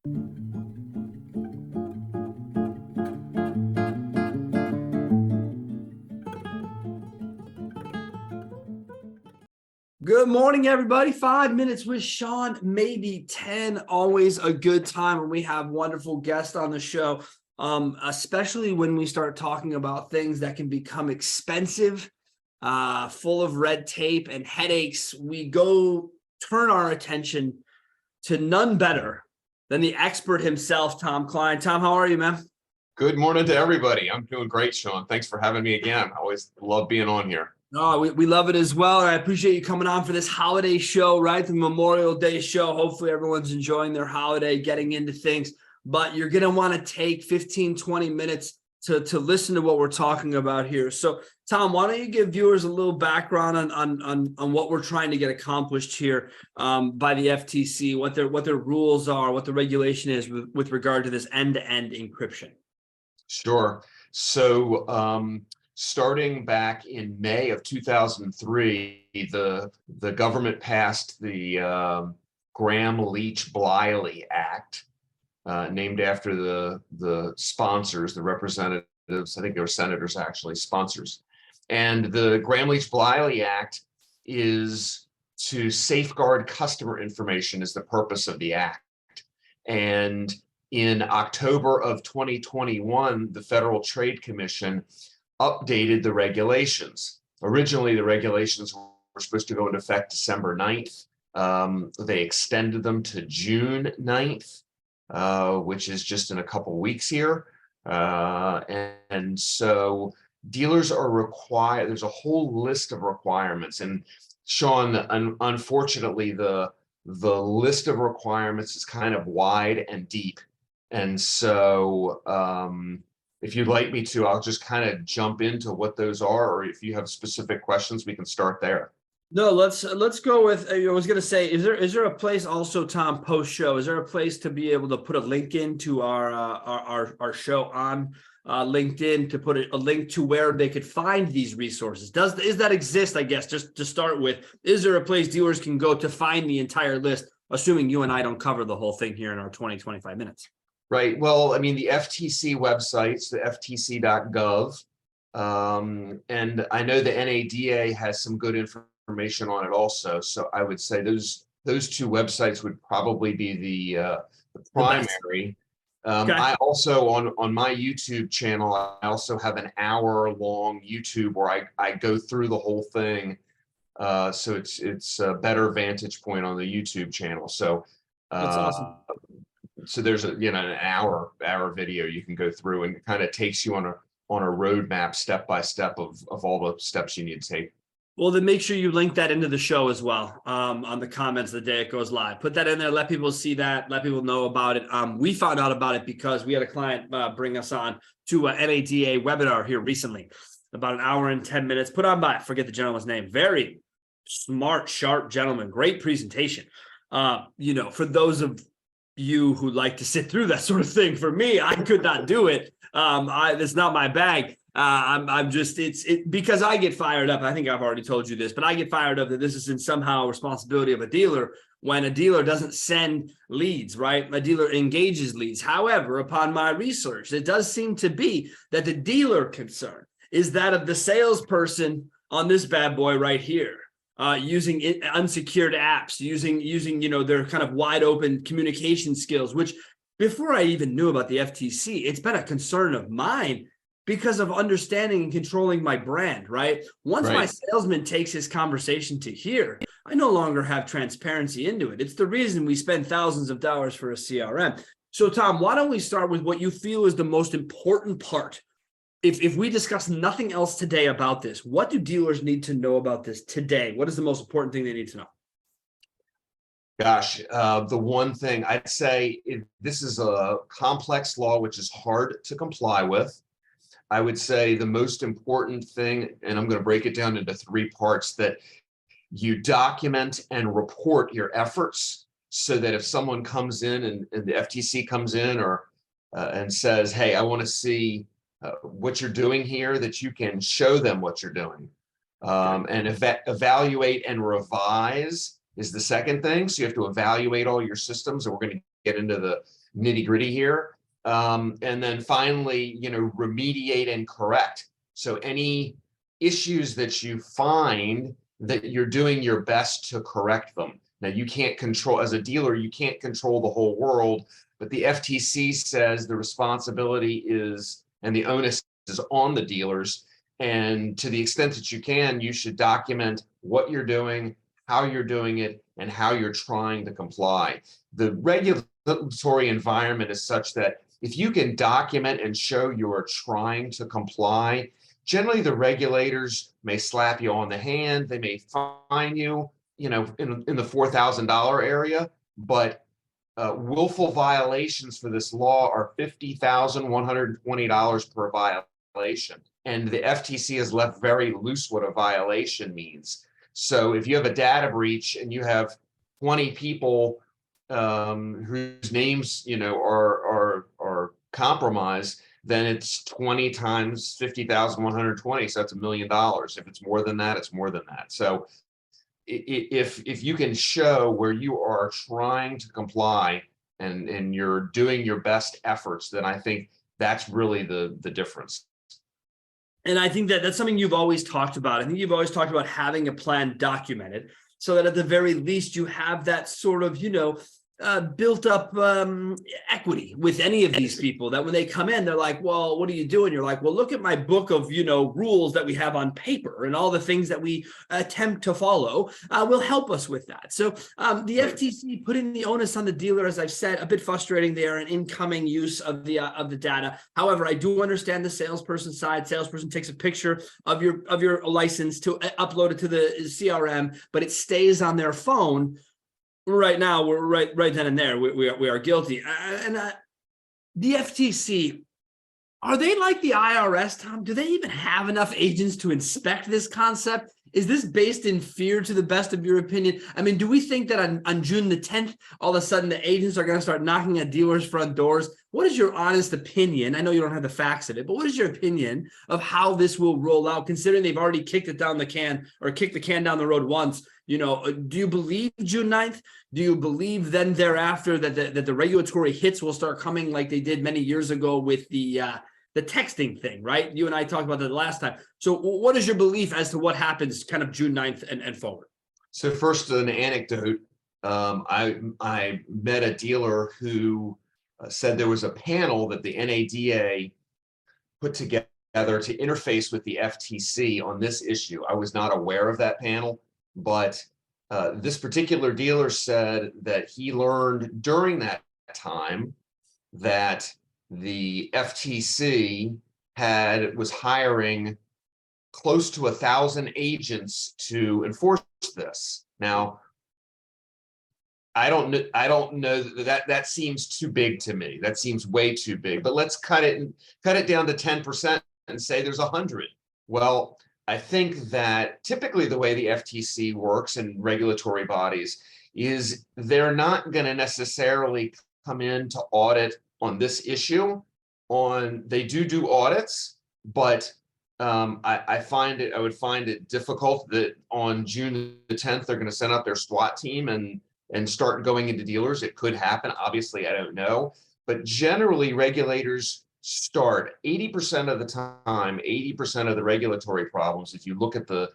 Good morning, everybody. 5 minutes with Sean, maybe 10. Always a good time when we have wonderful guests on the show, especially when we start talking about things that can become expensive, full of red tape and headaches. We go turn our attention to none better than the expert himself, Tom Kline. Tom, how are you, man? Good morning to everybody. I'm doing great, Sean. Thanks for having me again. I always love being on here. Oh, we love it as well. And I appreciate you coming on for this holiday show, right? The Memorial Day show. Hopefully everyone's enjoying their holiday, getting into things. But you're going to want to take 15, 20 minutes to listen to what we're talking about here. So, Tom, why don't you give viewers a little background on what we're trying to get accomplished here by the FTC, what their rules are, what the regulation is with regard to this end-to-end encryption? Sure. So, starting back in May of 2003, the government passed the Gramm-Leach-Bliley Act, named after the sponsors, the representatives. I think they were senators, actually, sponsors. And the Gramm-Leach-Bliley Act is to safeguard customer information is the purpose of the act. And in October of 2021, the Federal Trade Commission updated the regulations. Originally, the regulations were supposed to go into effect December 9th. They extended them to June 9th, which is just in a couple weeks here. And so dealers are required, there's a whole list of requirements. And Sean, unfortunately, the list of requirements is kind of wide and deep. And so if you'd like me to, I'll just kind of jump into what those are, or if you have specific questions, we can start there. No, let's go with. I was going to say, is there a place also, Tom, post show? Is there a place to be able to put a link into our show on LinkedIn, to put a link to where they could find these resources? Is that exist? I guess just to start with, is there a place dealers can go to find the entire list? Assuming you and I don't cover the whole thing here in our 25 minutes. Right. Well, I mean, the FTC websites, the ftc.gov, and I know the NADA has some good information on it also. So I would say those two websites would probably be the primary. Okay. I also on my YouTube channel, I also have an hour-long YouTube where I go through the whole thing. So it's a better vantage point on the YouTube channel. So that's awesome. So there's an hour video you can go through, and it kind of takes you on a roadmap step by step of all the steps you need to take. Well, then make sure you link that into the show as well, on the comments the day it goes live. Put that in there, let people see that, let people know about it. We found out about it because we had a client bring us on to an NADA webinar here recently, about an hour and 10 minutes, put on by, forget the gentleman's name, very smart, sharp gentleman, great presentation. For those of you who like to sit through that sort of thing, for me, I could not do it. It's not my bag. I'm just, it's because I get fired up. I think I've already told you this, but I get fired up that this is in somehow responsibility of a dealer when a dealer doesn't send leads, right? A dealer engages leads. However, upon my research, it does seem to be that the dealer concern is that of the salesperson on this bad boy right here. Using unsecured apps, using their kind of wide open communication skills, which before I even knew about the FTC, it's been a concern of mine because of understanding and controlling my brand, right? Once my salesman takes his conversation to here, I no longer have transparency into it. It's the reason we spend thousands of dollars for a CRM. So Tom, why don't we start with what you feel is the most important part? If we discuss nothing else today about this, what do dealers need to know about this today? What is the most important thing they need to know? Gosh, the one thing I'd say, this is a complex law, which is hard to comply with. I would say the most important thing, and I'm going to break it down into 3 parts, that you document and report your efforts so that if someone comes in and the FTC comes in and says, hey, I want to see what you're doing here, that you can show them what you're doing. And evaluate and revise is the second thing. So you have to evaluate all your systems, and we're going to get into the nitty gritty here. And then finally, remediate and correct. So any issues that you find, that you're doing your best to correct them. Now, you can't control, as a dealer, you can't control the whole world, but the FTC says the responsibility is, and the onus is on the dealers. And to the extent that you can, you should document what you're doing, how you're doing it, and how you're trying to comply. The regulatory environment is such that if you can document and show you're trying to comply, generally the regulators may slap you on the hand, they may fine you, in the $4,000 area, but willful violations for this law are $50,120 per violation. And the FTC has left very loose what a violation means. So if you have a data breach and you have 20 people whose names, are compromised, then it's 20 times 50,120. So that's $1 million. If it's more than that, it's more than that. So if you can show where you are trying to comply and you're doing your best efforts, then I think that's really the difference. And I think that that's something you've always talked about. I think you've always talked about having a plan documented so that at the very least you have that sort of, built up equity with any of these people, that when they come in, they're like, well, what are you doing? You're like, well, look at my book of, rules that we have on paper, and all the things that we attempt to follow will help us with that. So the FTC putting the onus on the dealer, as I've said, a bit frustrating there, an incoming use of the data. However, I do understand the salesperson side. Salesperson takes a picture of your license to upload it to the CRM, but it stays on their phone. Right now, we're right then and there. We are guilty. And the FTC, are they like the IRS, Tom? Do they even have enough agents to inspect this concept? Is this based in fear, to the best of your opinion? I mean, do we think that on June the 10th, all of a sudden the agents are going to start knocking at dealers' front doors? What is your honest opinion? I know you don't have the facts of it, but what is your opinion of how this will roll out, considering they've already kicked the can down the road once? Do you believe June 9th? Do you believe then thereafter that the regulatory hits will start coming like they did many years ago with the texting thing, right? You and I talked about that the last time. So what is your belief as to what happens kind of June 9th and forward? So first, an anecdote. I met a dealer who said there was a panel that the NADA put together to interface with the FTC on this issue. I was not aware of that panel, but this particular dealer said that he learned during that time that the FTC was hiring close to 1,000 agents to enforce this. Now, I don't know that seems too big to me. That seems way too big. But let's cut it down to 10% and say there's 100. Well, I think that typically the way the FTC works and regulatory bodies is they're not going to necessarily come in to audit on this issue. They do audits, but I would find it difficult that on June the 10th they're going to send out their SWAT team and start going into dealers. It could happen. Obviously, I don't know, but generally regulators start 80% of the time, 80% of the regulatory problems. If you look at the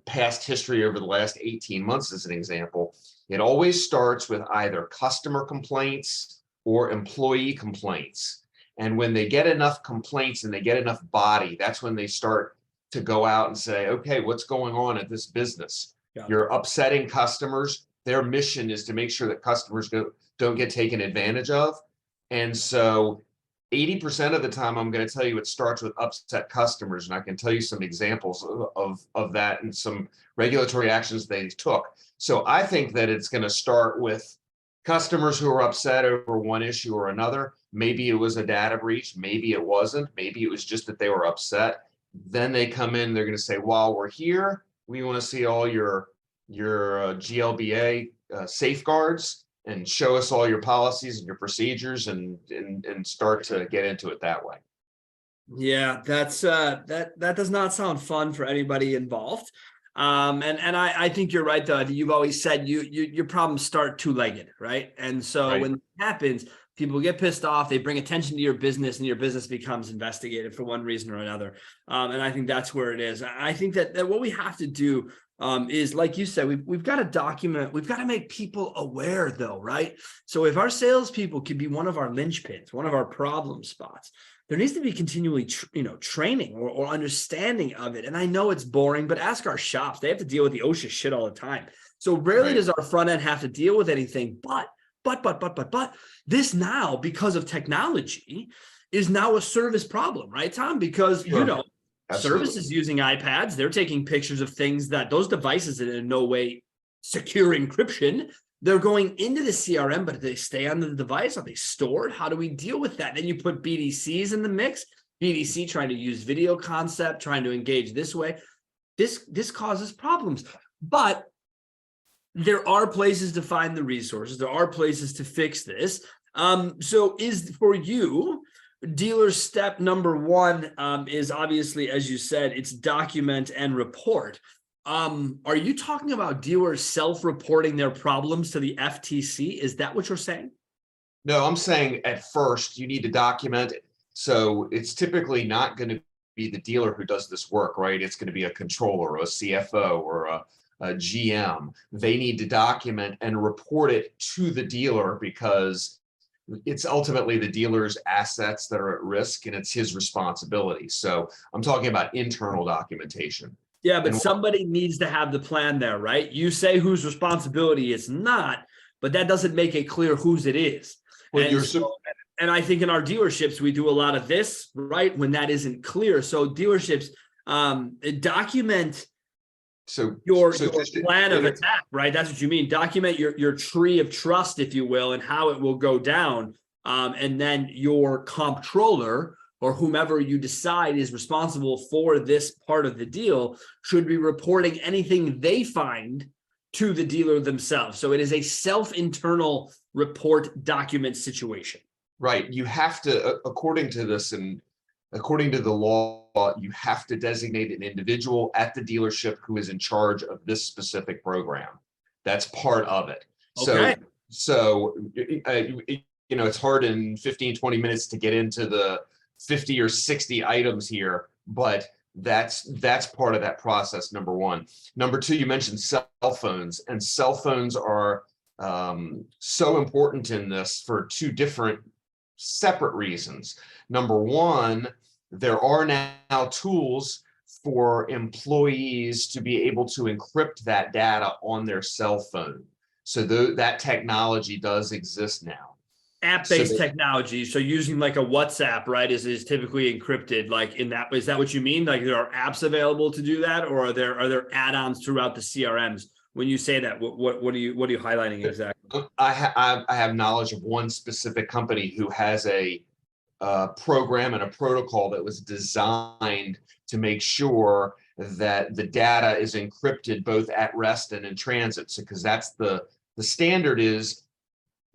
past history over the last 18 months as an example, it always starts with either customer complaints or employee complaints. And when they get enough complaints and they get enough body, that's when they start to go out and say, okay, what's going on at this business? You're upsetting customers. Their mission is to make sure that customers don't get taken advantage of. And so 80% of the time, I'm going to tell you it starts with upset customers. And I can tell you some examples of that and some regulatory actions they took. So I think that it's going to start with customers who are upset over one issue or another. Maybe it was a data breach. Maybe it wasn't. Maybe it was just that they were upset. Then they come in, they're going to say, while we're here, we want to see all your GLBA safeguards and show us all your policies and your procedures and start to get into it that way. Yeah, that does not sound fun for anybody involved. I think you're right, though. I think you've always said your problems start two-legged, right? And so Right. when it happens, people get pissed off, they bring attention to your business, and your business becomes investigated for one reason or another. And I think that's where it is. I think that what we have to do is, like you said, we've got to document, we've got to make people aware, though, right? So if our salespeople could be one of our linchpins, one of our problem spots, there needs to be continually, training or understanding of it. And I know it's boring, but ask our shops. They have to deal with the OSHA shit all the time. So rarely Right. does our front end have to deal with anything. But this now, because of technology, is now a service problem, right, Tom? Because, Sure. Absolutely. services using iPads, they're taking pictures of things that those devices in no way secure encryption. They're going into the CRM, but do they stay on the device? Are they stored? How do we deal with that? Then you put BDCs in the mix. BDC trying to use video concept, trying to engage this way. This causes problems. But there are places to find the resources. There are places to fix this. So is for you, dealer step number one is obviously, as you said, it's document and report. Are you talking about dealers self-reporting their problems to the FTC? Is that what you're saying? No, I'm saying at first you need to document it. So it's typically not going to be the dealer who does this work, right? It's going to be a controller, a CFO, or a GM. They need to document and report it to the dealer because it's ultimately the dealer's assets that are at risk and it's his responsibility. So I'm talking about internal documentation. Yeah, but And somebody needs to have the plan there, right? You say whose responsibility it's not, but that doesn't make it clear whose it is. well, And you're so, and I think in our dealerships, we do a lot of this, right? When that isn't clear. So dealerships document your just plan of attack, right? That's what you mean. Document your tree of trust, if you will, and how it will go down. And then your comptroller or whomever you decide is responsible for this part of the deal should be reporting anything they find to the dealer themselves. So it is a self-internal report document situation. right. You have to, according to this and according to the law, you have to designate an individual at the dealership who is in charge of this specific program. That's part of it. Okay. So it's hard in 15, 20 minutes to get into the 50 or 60 items here, but that's part of that process, number one. Number two, you mentioned cell phones, and cell phones are so important in this for two different separate reasons. Number one, there are now tools for employees to be able to encrypt that data on their cell phone. So that technology does exist now. App-based technology. So using like a WhatsApp, right, is typically encrypted. Like in that, is that what you mean? Like there are apps available to do that, or are there add-ons throughout the CRMs? When you say that, what are you highlighting exactly? I have knowledge of one specific company who has a program and a protocol that was designed to make sure that the data is encrypted both at rest and in transit. So, because that's the standard is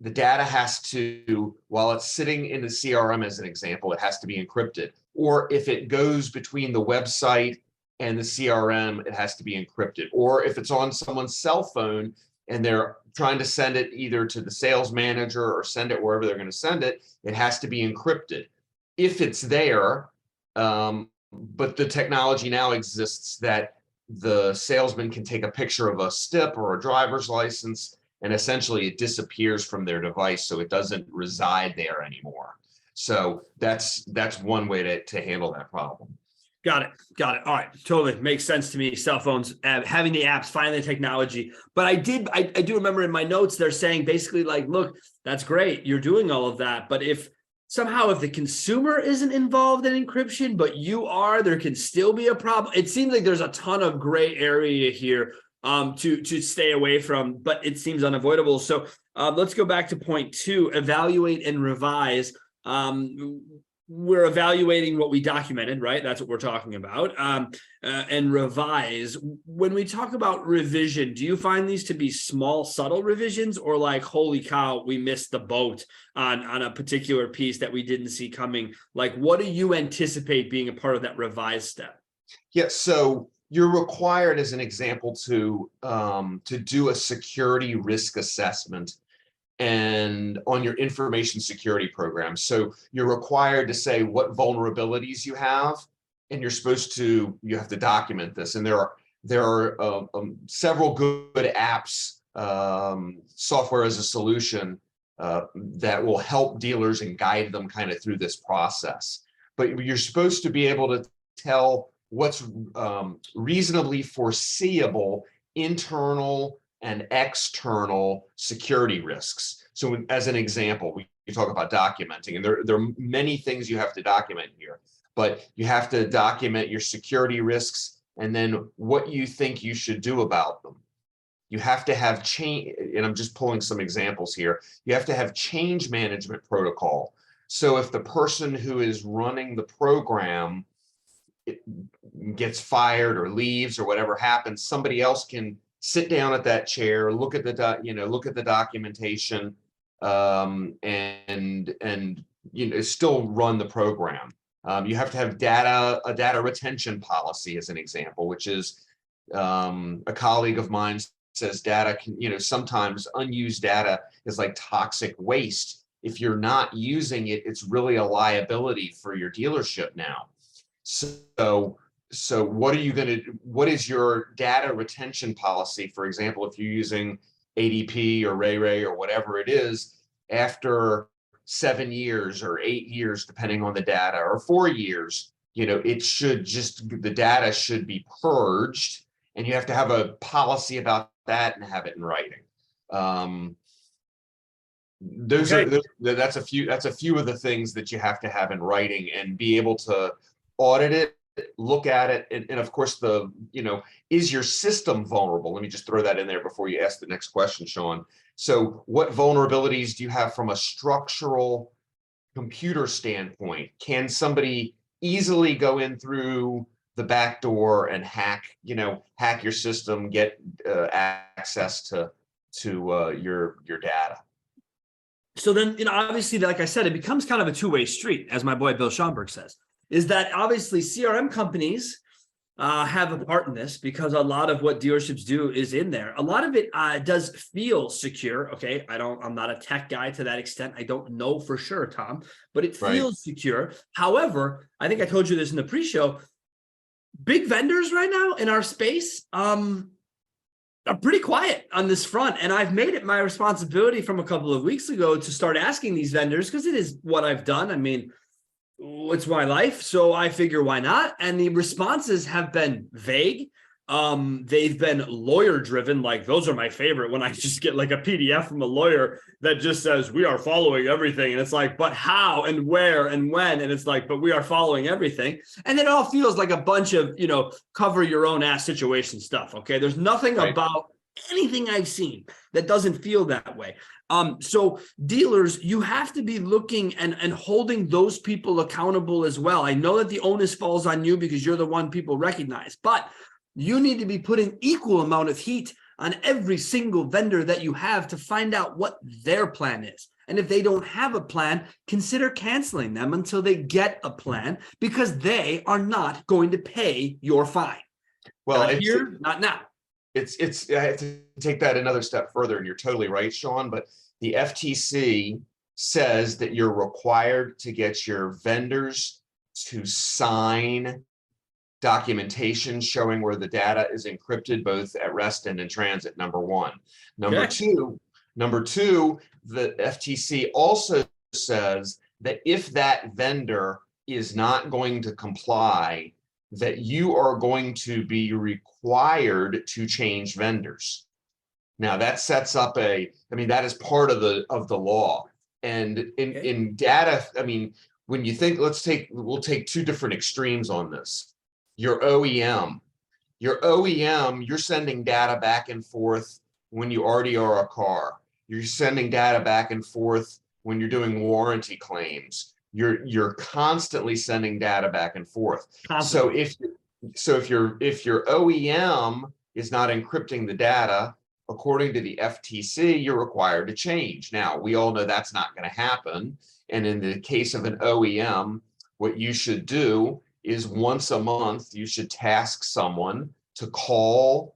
the data has to, while it's sitting in the CRM as an example, it has to be encrypted. Or if it goes between the website and the CRM, it has to be encrypted. Or if it's on someone's cell phone and they're trying to send it either to the sales manager or send it wherever they're going to send it, it has to be encrypted. If it's there, but the technology now exists that the salesman can take a picture of a STIP or a driver's license, and essentially it disappears from their device, so it doesn't reside there anymore. So that's one way to handle that problem. Got it. All right. Totally makes sense to me. Cell phones, having the apps, finding the technology. But I do remember in my notes, they're saying basically like, look, that's great. You're doing all of that. But if the consumer isn't involved in encryption, but you are, there can still be a problem. It seems like there's a ton of gray area here to stay away from, but it seems unavoidable. So let's go back to point 2, evaluate and revise. We're evaluating what we documented, right? That's what we're talking about. And revise. When we talk about revision, do you find these to be small, subtle revisions, or like, holy cow, we missed the boat on a particular piece that we didn't see coming? Like, what do you anticipate being a part of that revise step? Yeah, so you're required, as an example, to do a security risk assessment and on your information security program. So you're required to say what vulnerabilities you have, and you have to document this. And there are several good apps, software as a solution, that will help dealers and guide them kind of through this process. But you're supposed to be able to tell what's reasonably foreseeable internal and external security risks. So as an example, we talk about documenting, and there are many things you have to document here, but you have to document your security risks and then what you think you should do about them. You have to have change, and I'm just pulling some examples here. You have to have change management protocol. So if the person who is running the program gets fired or leaves or whatever happens, somebody else can sit down at that chair, look at the documentation, and still run the program. You have to have a data retention policy, as an example, which is a colleague of mine says data can, sometimes unused data is like toxic waste. If you're not using it, it's really a liability for your dealership now. So what is your data retention policy? For example, if you're using ADP or Ray or whatever it is, after 7 years or 8 years, depending on the data, or 4 years, the data should be purged, and you have to have a policy about that and have it in writing. That's a few of the things that you have to have in writing and be able to audit it, look at it, and of course is your system vulnerable? Let me just throw that in there before you ask the next question, Sean. So what vulnerabilities do you have from a structural computer standpoint? Can somebody easily go in through the back door and hack your system, get access to your data? So then, obviously, like I said, it becomes kind of a two-way street, as my boy Bill Schomburg says, is that obviously CRM companies have a part in this, because a lot of what dealerships do is in there. A lot of it does feel secure. Okay, I'm not a tech guy to that extent. I don't know for sure, Tom, but it feels secure. However, I think I told you this in the pre-show. Big vendors right now in our space are pretty quiet on this front. And I've made it my responsibility from a couple of weeks ago to start asking these vendors, because it is what I've done. I mean, it's my life, so I figure why not? And the responses have been vague. They've been lawyer driven. Like, those are my favorite, when I just get like a PDF from a lawyer that just says, we are following everything. And it's like, but how and where and when? And it's like, but we are following everything. And it all feels like a bunch of, cover your own ass situation stuff. Okay. There's nothing about anything I've seen that doesn't feel that way. So dealers, you have to be looking and holding those people accountable as well. I know that the onus falls on you because you're the one people recognize, but you need to be putting equal amount of heat on every single vendor that you have to find out what their plan is. And if they don't have a plan, consider canceling them until they get a plan, because they are not going to pay your fine. Well, not here, not now. I have to take that another step further, and you're totally right, Sean, but the FTC says that you're required to get your vendors to sign documentation showing where the data is encrypted, both at rest and in transit, number one. Number two, the FTC also says that if that vendor is not going to comply, that you are going to be required to change vendors. Now that sets up that is part of the law. And in data, when you think, we'll take two different extremes on this. Your OEM, you're sending data back and forth when you already are a car. You're sending data back and forth when you're doing warranty claims. You're constantly sending data back and forth. Constantly. So if your OEM is not encrypting the data, according to the FTC, you're required to change. Now, we all know that's not going to happen. And in the case of an OEM, what you should do is once a month, you should task someone to call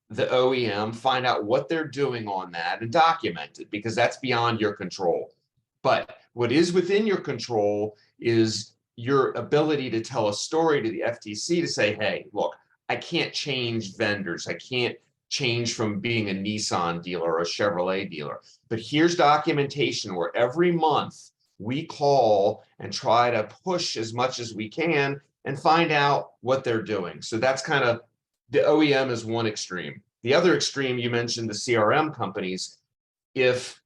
the OEM, find out what they're doing on that and document it, because that's beyond your control. But what is within your control is your ability to tell a story to the FTC to say, hey, look, I can't change vendors. I can't change from being a Nissan dealer or a Chevrolet dealer. But here's documentation where every month we call and try to push as much as we can and find out what they're doing. So that's kind of, the OEM is one extreme. The other extreme, you mentioned the CRM companies. If,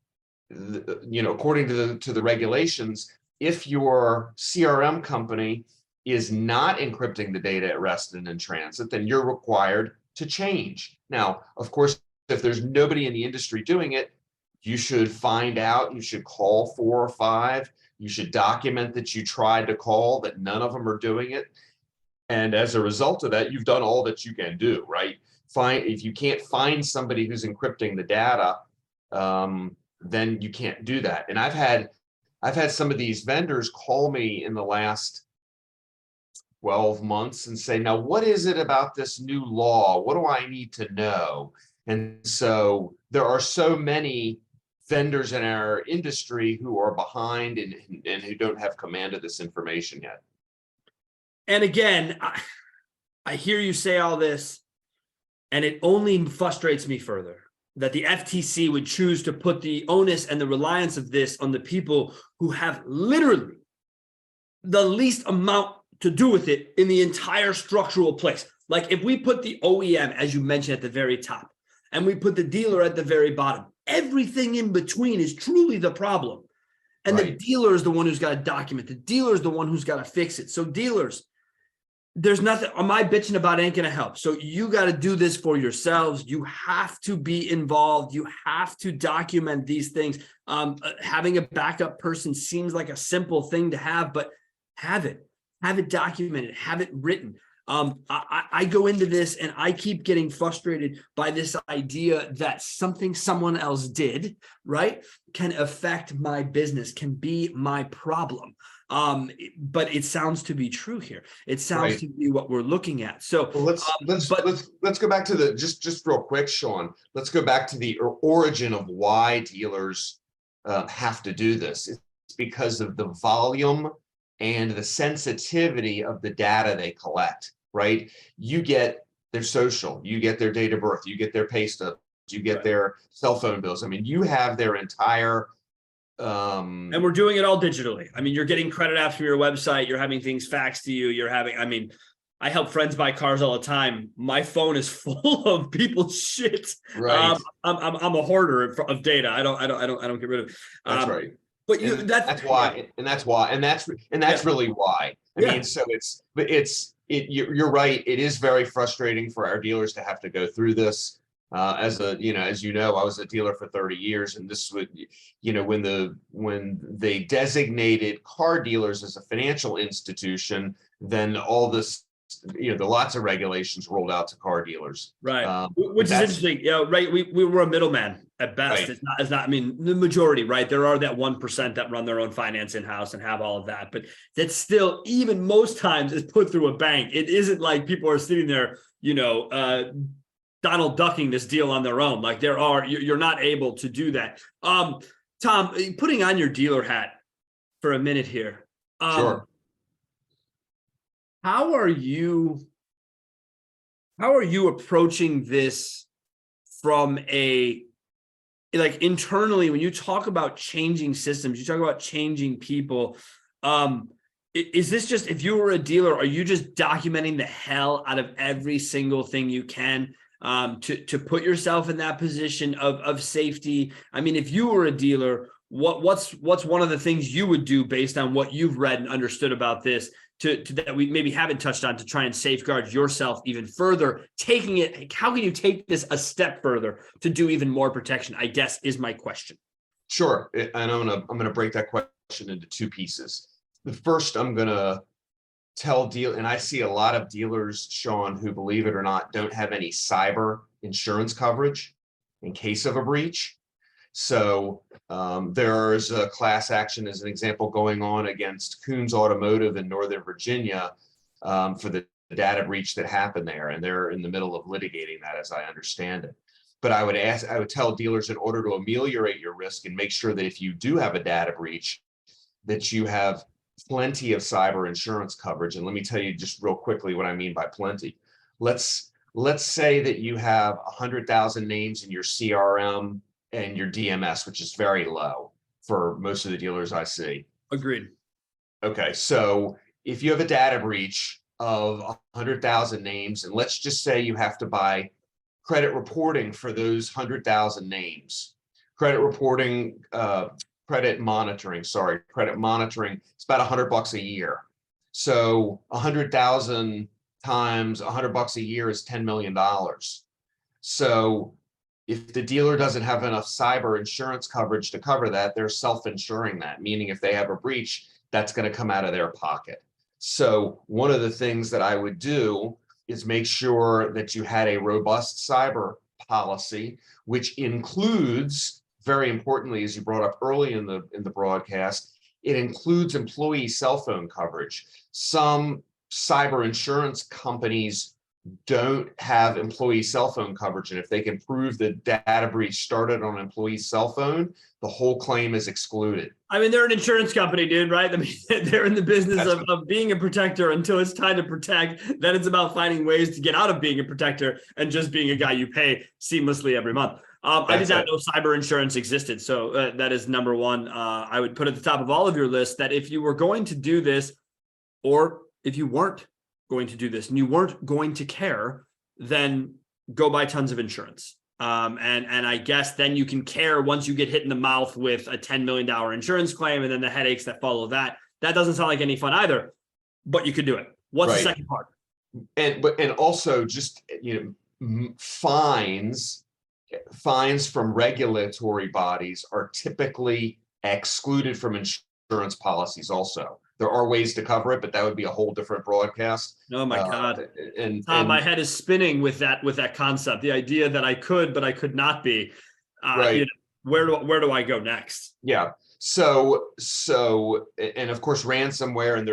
according to the regulations, if your CRM company is not encrypting the data at rest and in transit, then you're required to change. Now, of course, if there's nobody in the industry doing it, you should find out, you should call 4 or 5, you should document that you tried to call, that none of them are doing it. And as a result of that, you've done all that you can do, right? If you can't find somebody who's encrypting the data, then you can't do that. And I've had some of these vendors call me in the last 12 months and say, now, what is it about this new law? What do I need to know? And so there are so many vendors in our industry who are behind and who don't have command of this information yet. And again, I hear you say all this, and it only frustrates me further that the FTC would choose to put the onus and the reliance of this on the people who have literally the least amount to do with it in the entire structural place. Like if we put the OEM, as you mentioned, at the very top, and we put the dealer at the very bottom, everything in between is truly the problem. And right. The dealer is the one who's got to document. The dealer is the one who's got to fix it. So dealers, there's nothing, my bitching about ain't going to help. So you got to do this for yourselves. You have to be involved. You have to document these things. Having a backup person seems like a simple thing to have, but have it documented, have it written. I go into this and I keep getting frustrated by this idea that something someone else did, right, can affect my business, can be my problem. But it sounds to be true here. It sounds right. to be what we're looking at. So well, let's go back to the just real quick, Sean. Let's go back to the origin of why dealers have to do this. It's because of the volume and the sensitivity of the data they collect. Right? You get their social, you get their date of birth, you get their pay stubs, you get their cell phone bills. I mean, you have their entire. And we're doing it all digitally. I mean, you're getting credit apps from your website. You're having things faxed to you. I help friends buy cars all the time. My phone is full of people's shit. Right. I'm a hoarder of data. I don't get rid of it. That's right. But that's why, and that's really why. I mean, so you're right. It is very frustrating for our dealers to have to go through this. As you know, I was a dealer for 30 years, and this would, when they designated car dealers as a financial institution, then all this, the lots of regulations rolled out to car dealers. Right. Which is interesting. Right. We were a middleman at best. Right. It's not, I mean, the majority, right? There are that 1% that run their own finance in-house and have all of that, but that's still, even most times, is put through a bank. It isn't like people are sitting there, Donald ducking this deal on their own. Like you're not able to do that. Tom, putting on your dealer hat for a minute here. Sure. How are you approaching this from internally, when you talk about changing systems, you talk about changing people. Is this just, if you were a dealer, are you just documenting the hell out of every single thing you can to put yourself in that position of safety? I mean, if you were a dealer, what's one of the things you would do based on what you've read and understood about this to that we maybe haven't touched on, to try and safeguard yourself even further? Taking it, how can you take this a step further to do even more protection, I guess, is my question. Sure. And I'm gonna break that question into 2 pieces. The first, I'm gonna tell and I see a lot of dealers, Sean, who, believe it or not, don't have any cyber insurance coverage in case of a breach. So there's a class action, as an example, going on against Coons Automotive in Northern Virginia for the data breach that happened there, and they're in the middle of litigating that, as I understand it. But I would tell dealers, in order to ameliorate your risk and make sure that if you do have a data breach, that you have plenty of cyber insurance coverage. And let me tell you just real quickly what I mean by plenty. Let's say that you have 100,000 names in your CRM and your DMS, which is very low for most of the dealers I see. Agreed. Okay, so if you have a data breach of 100,000 names, and let's just say you have to buy credit reporting for those 100,000 names, credit monitoring, it's about $100 a year. So 100,000 times $100 a year is $10 million. So if the dealer doesn't have enough cyber insurance coverage to cover that, they're self-insuring that, meaning if they have a breach, that's going to come out of their pocket. So one of the things that I would do is make sure that you had a robust cyber policy, which includes, very importantly, as you brought up early in the broadcast, it includes employee cell phone coverage. Some cyber insurance companies don't have employee cell phone coverage, and if they can prove the data breach started on an employee's cell phone, the whole claim is excluded. I mean, they're an insurance company, dude, right? I mean, they're in the business of being a protector until it's time to protect. Then it's about finding ways to get out of being a protector and just being a guy you pay seamlessly every month. I did not know cyber insurance existed. So that is number one. I would put at the top of all of your list that if you were going to do this, or if you weren't going to do this and you weren't going to care, then go buy tons of insurance. And I guess then you can care once you get hit in the mouth with a $10 million insurance claim and then the headaches that follow that. That doesn't sound like any fun either, but you could do it. What's the second part? And also just, fines from regulatory bodies are typically excluded from insurance policies also. There are ways to cover it, but that would be a whole different broadcast. Oh my God. And my head is spinning with that concept. The idea that I could, but I could not be. Right. Where do I go next? Yeah. So, and of course, ransomware, and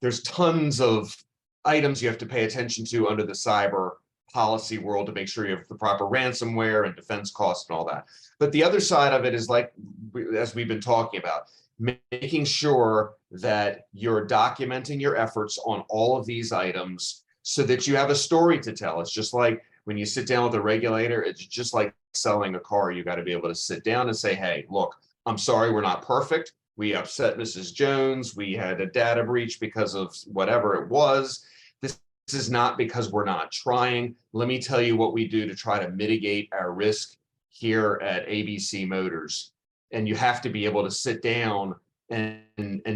there's tons of items you have to pay attention to under the cyber policy world to make sure you have the proper ransomware and defense costs and all that. But the other side of it is, like, as we've been talking about, making sure that you're documenting your efforts on all of these items so that you have a story to tell. It's just like when you sit down with a regulator, it's just like selling a car. You got to be able to sit down and say, hey, look, I'm sorry, we're not perfect. We upset Mrs. Jones. We had a data breach because of whatever it was. This is not because we're not trying. Let me tell you what we do to try to mitigate our risk here at ABC Motors. And you have to be able to sit down and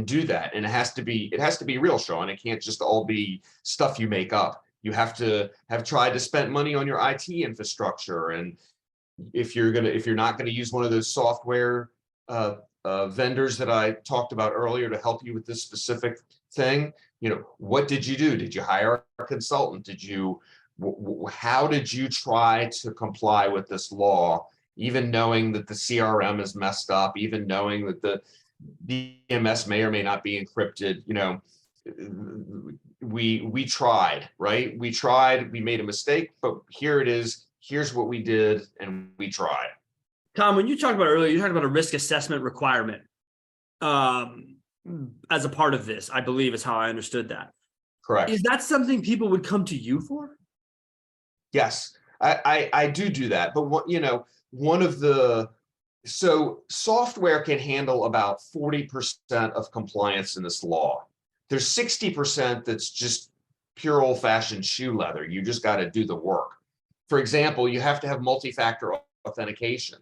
do that. And it has to be real, Sean. It can't just all be stuff you make up. You have to have tried to spend money on your IT infrastructure. And if you're not gonna use one of those software vendors that I talked about earlier to help you with this specific thing, what did you do? Did you hire a consultant? How did you try to comply with this law? Even knowing that the CRM is messed up, even knowing that the DMS may or may not be encrypted, we tried, right? We made a mistake, but here it is. Here's what we did, and we tried. Tom, when you talked about earlier, you talked about a risk assessment requirement as a part of this, I believe is how I understood that. Correct. Is that something people would come to you for? Yes, I do that, but so software can handle about 40% of compliance in this law. There's 60% that's just pure old fashioned shoe leather. You just got to do the work. For example, you have to have multi-factor authentication.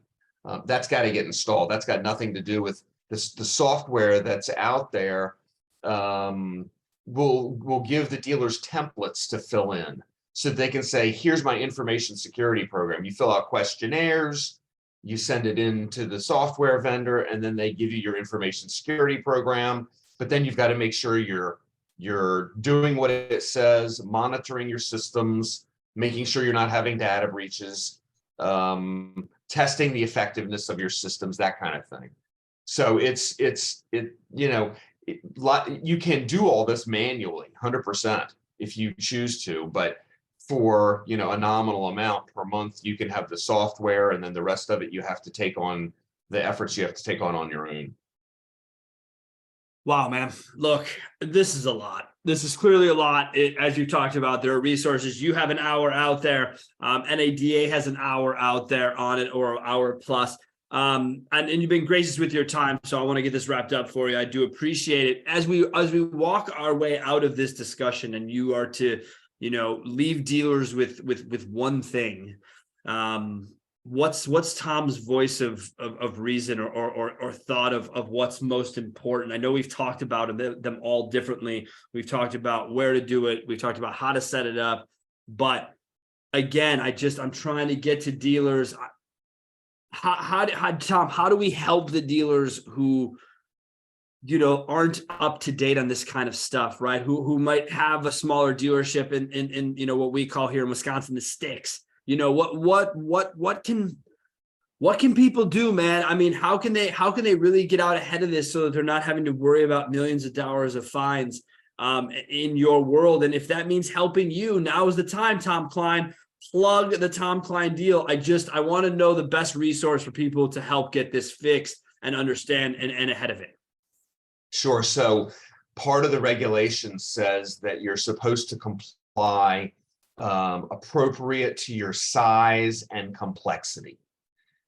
That's got to get installed. That's got nothing to do with this. The software that's out there will give the dealers templates to fill in, so they can say, here's my information security program. You fill out questionnaires, you send it in to the software vendor, and then they give you your information security program. But then you've got to make sure you're doing what it says, monitoring your systems, making sure you're not having data breaches, testing the effectiveness of your systems, that kind of thing. So you can do all this manually, 100%. if you choose to, but for, you know, a nominal amount per month, you can have the software, and then the rest of it, you have to take on the efforts you have to take on your own. Wow, man. Look, this is a lot. This is clearly a lot. As you talked about, there are resources. You have an hour out there. NADA has an hour out there on it, or an hour plus. And you've been gracious with your time. So I want to get this wrapped up for you. I do appreciate it. As we walk our way out of this discussion, and you are to, you know, leave dealers with one thing. What's Tom's voice of reason or thought of what's most important? I know we've talked about them all differently. We've talked about where to do it. We've talked about how to set it up. But again, I'm trying to get to dealers. Tom, how do we help the dealers who, you know, aren't up to date on this kind of stuff, right? Who might have a smaller dealership in you know, what we call here in Wisconsin, the sticks. You know, what can people do, man? I mean, how can they really get out ahead of this so that they're not having to worry about millions of dollars of fines in your world? And if that means helping you, now is the time, Tom Kline. Plug the Tom Kline deal. I want to know the best resource for people to help get this fixed and understand and ahead of it. Sure. So part of the regulation says that you're supposed to comply appropriate to your size and complexity.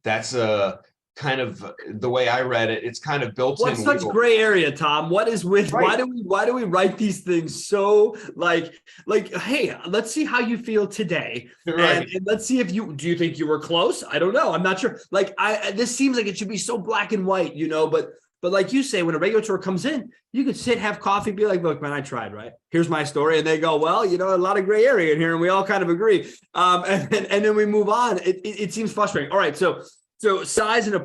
That's a kind of the way I read it. It's kind of built in. What's such gray area, Tom? What is with right. Why do we write these things so like, hey, let's see how you feel today. Right. And let's see if do you think you were close? I don't know. I'm not sure. Like this seems like it should be so black and white, you know, but like you say, when a regulator comes in, you could sit, have coffee, be like, look, man, I tried, right? Here's my story. And they go, well, you know, a lot of gray area in here, and we all kind of agree. And then we move on. It seems frustrating. All right. So size and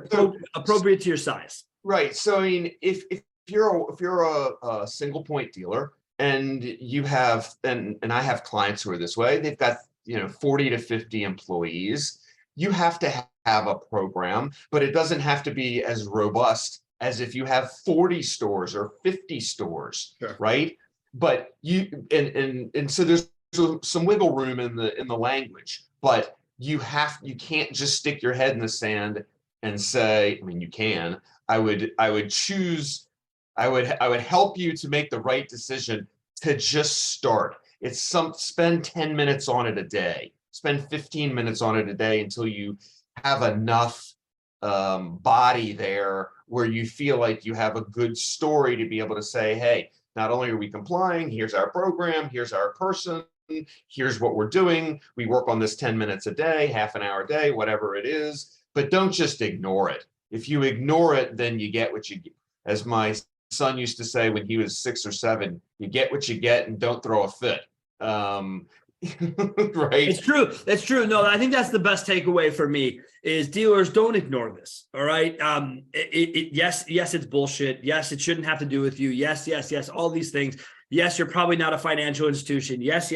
appropriate to your size. Right. So, I mean, if you're a single point dealer, and you have, and I have clients who are this way, they've got, you know, 40 to 50 employees, you have to have a program, but it doesn't have to be as robust as if you have 40 stores or 50 stores, sure. Right? But you and so there's some wiggle room in the language, but you can't just stick your head in the sand and say, I mean, you can. I would help you to make the right decision to just start. Spend 10 minutes on it a day. Spend 15 minutes on it a day until you have enough body there where you feel like you have a good story to be able to say, hey, not only are we complying, here's our program, here's our person, here's what we're doing. We work on this 10 minutes a day, half an hour a day, whatever it is, but don't just ignore it. If you ignore it, then you get what you get. As my son used to say when he was 6 or 7, you get what you get and don't throw a fit. Right. It's true. That's true. No, I think that's the best takeaway for me is dealers don't ignore this. All right. Yes, it's bullshit. Yes, it shouldn't have to do with you. Yes. All these things. Yes, you're probably not a financial institution. Yes.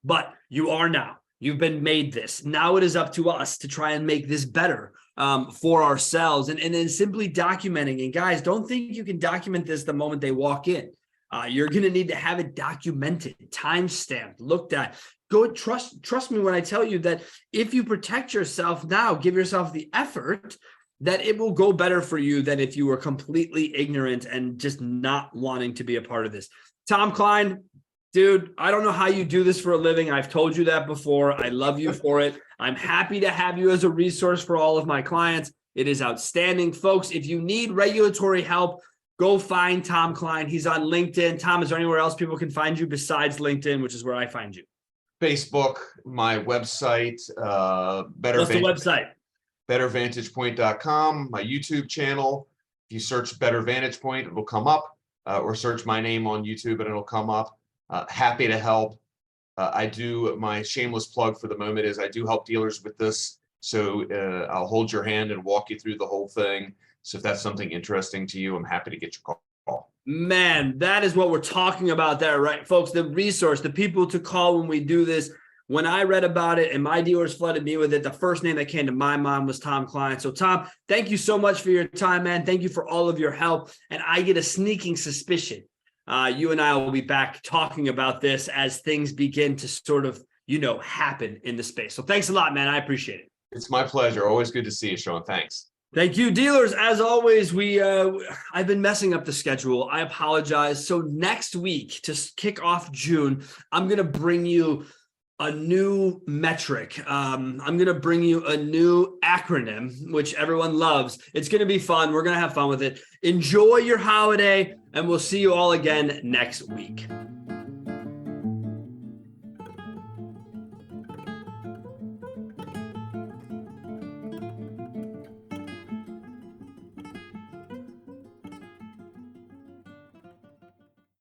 But you are now. You've been made this. Now it is up to us to try and make this better for ourselves and then simply documenting. And guys, don't think you can document this the moment they walk in. You're going to need to have it documented, time-stamped, looked at. Go trust me when I tell you that if you protect yourself now, give yourself the effort, that it will go better for you than if you were completely ignorant and just not wanting to be a part of this. Tom Kline, dude, I don't know how you do this for a living. I've told you that before. I love you for it. I'm happy to have you as a resource for all of my clients. It is outstanding. Folks, if you need regulatory help, go find Tom Kline. He's on LinkedIn. Tom, is there anywhere else people can find you besides LinkedIn, which is where I find you? Facebook, my website, What's the website? BetterVantagePoint.com, my YouTube channel. If you search Better Vantage Point, it'll come up, or search my name on YouTube and it'll come up. Happy to help. I do, my shameless plug for the moment is I do help dealers with this. So I'll hold your hand and walk you through the whole thing. So if that's something interesting to you, I'm happy to get your call. Man, that is what we're talking about there, right? Folks, the resource, the people to call when we do this. When I read about it and my dealers flooded me with it, the first name that came to my mind was Tom Kline. So Tom, thank you so much for your time, man. Thank you for all of your help. And I get a sneaking suspicion you and I will be back talking about this as things begin to sort of, happen in the space. So thanks a lot, man. I appreciate it. It's my pleasure. Always good to see you, Sean. Thanks. Thank you, dealers. As always, I've been messing up the schedule. I apologize. So next week, to kick off June, I'm going to bring you a new metric. I'm going to bring you a new acronym, which everyone loves. It's going to be fun. We're going to have fun with it. Enjoy your holiday, and we'll see you all again next week.